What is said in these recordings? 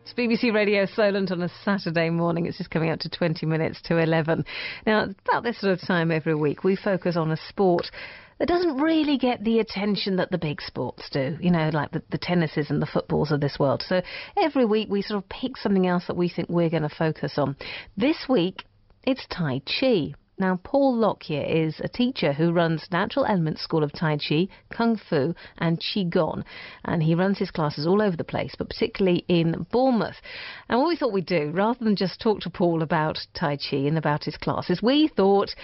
It's BBC Radio Solent on a Saturday morning. It's just coming up to 20 minutes to 11. Now, about this sort of time every week, we focus on a sport that doesn't really get the attention that the big sports do, you know, like the tennises and the footballs of this world. So every week we sort of pick something else that we think we're going to focus on. This week, it's Tai Chi. Now, Paul Lockyer is a teacher who runs Natural Elements School of Tai Chi, Kung Fu and Qigong. And he runs his classes all over the place, but particularly in Bournemouth. And what we thought we'd do, rather than just talk to Paul about Tai Chi and about his classes, we thought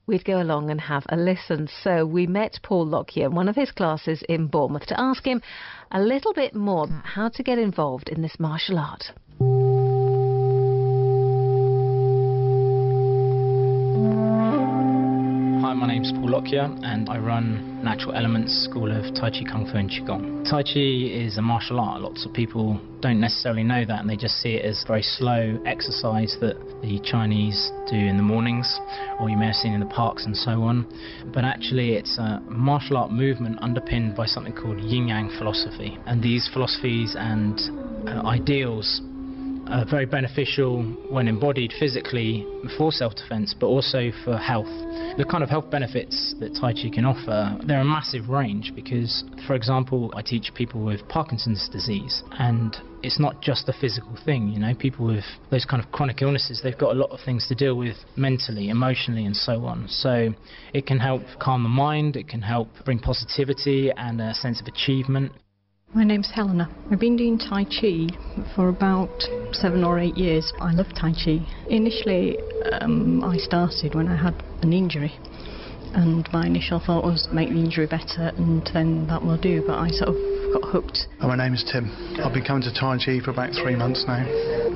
we'd go along and have a listen. So we met Paul Lockyer in one of his classes in Bournemouth to ask him a little bit more about how to get involved in this martial art. Hi, my name's Paul Lockyer and I run Natural Elements School of Tai Chi, Kung Fu and Qigong. Tai Chi is a martial art. Lots of people don't necessarily know that, and they just see it as very slow exercise that the Chinese do in the mornings, or you may have seen in the parks and so on. But actually it's a martial art movement underpinned by something called yin-yang philosophy. And these philosophies and ideals are very beneficial when embodied physically for self-defense, but also for health. The kind of health benefits that Tai Chi can offer, they're a massive range because, for example, I teach people with Parkinson's disease, and it's not just a physical thing, you know, people with those kind of chronic illnesses, they've got a lot of things to deal with mentally, emotionally and so on. So it can help calm the mind, it can help bring positivity and a sense of achievement. My name's Helena. I've been doing Tai Chi for about 7 or 8 years. I love Tai Chi. Initially, I started when I had an injury, and my initial thought was make the injury better and then that will do, but I sort of got hooked. My name is Tim. I've been coming to Tai Chi for about 3 months now,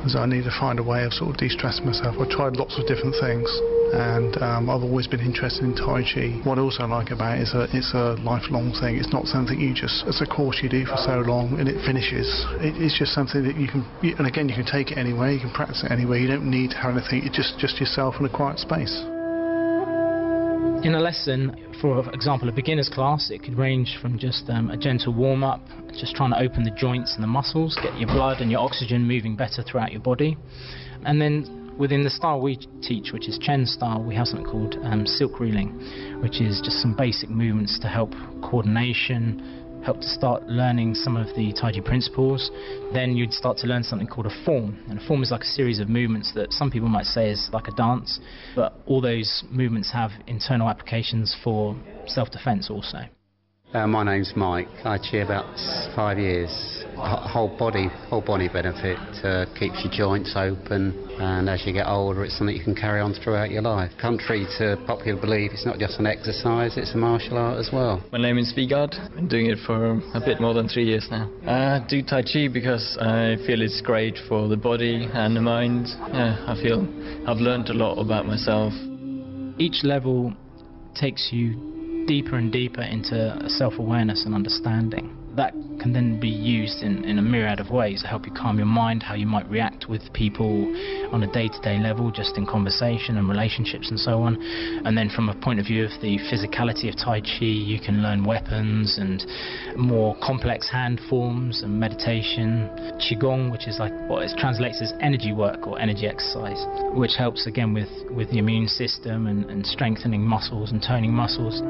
so I need to find a way of sort of de-stressing myself. I've tried lots of different things, and I've always been interested in Tai Chi. What I also like about it is it's a lifelong thing. It's not something it's a course you do for so long and it finishes. It's just something that you can, and again, you can take it anywhere, you can practice it anywhere. You don't need to have anything, it's just yourself in a quiet space. In a lesson, for example, a beginner's class, it could range from just a gentle warm-up, just trying to open the joints and the muscles, get your blood and your oxygen moving better throughout your body. And then within the style we teach, which is Chen-style, we have something called silk reeling, which is just some basic movements to help coordination, help to start learning some of the Tai Chi principles. Then you'd start to learn something called a form, and a form is like a series of movements that some people might say is like a dance, but all those movements have internal applications for self-defense also. My name's Mike. I Chi about 5 years. Whole body benefit. Keeps your joints open, and as you get older it's something you can carry on throughout your life. Contrary to popular belief, it's not just an exercise, it's a martial art as well. My name is Vigard. I've been doing it for a bit more than 3 years now. I do Tai Chi because I feel it's great for the body and the mind. Yeah, I feel I've learned a lot about myself. Each level takes you deeper and deeper into self-awareness and understanding. That can then be used in a myriad of ways to help you calm your mind, how you might react with people on a day-to-day level, just in conversation and relationships and so on. And then from a point of view of the physicality of Tai Chi, you can learn weapons and more complex hand forms and meditation. Qigong, which is like what it translates as energy work or energy exercise, which helps again with the immune system and strengthening muscles and toning muscles.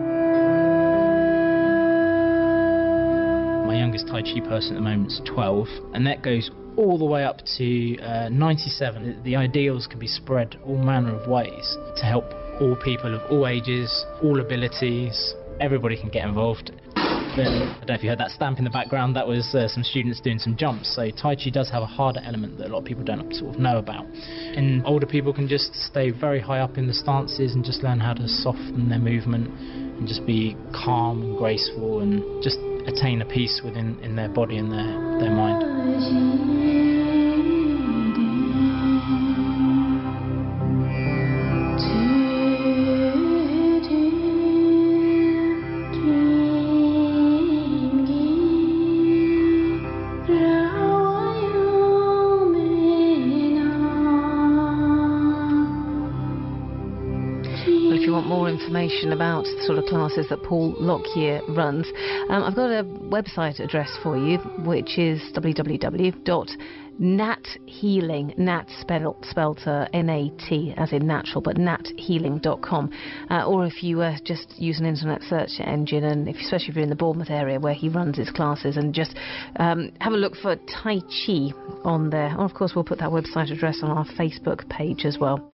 My youngest Tai Chi person at the moment is 12, and that goes all the way up to 97. The ideals can be spread all manner of ways to help all people of all ages, all abilities. Everybody can get involved. Then, I don't know if you heard that stamp in the background, that was some students doing some jumps. So Tai Chi does have a harder element that a lot of people don't sort of know about. And older people can just stay very high up in the stances and just learn how to soften their movement and just be calm and graceful and just attain a peace within their body and their mind. information about the sort of classes that Paul Lockyer runs, I've got a website address for you, which is www.nathealing, Nat spelled N-A-T as in natural, but nathealing.com, or if you just use an internet search engine, and especially if you're in the Bournemouth area where he runs his classes, and just have a look for Tai Chi on there. Or of course we'll put that website address on our Facebook page as well.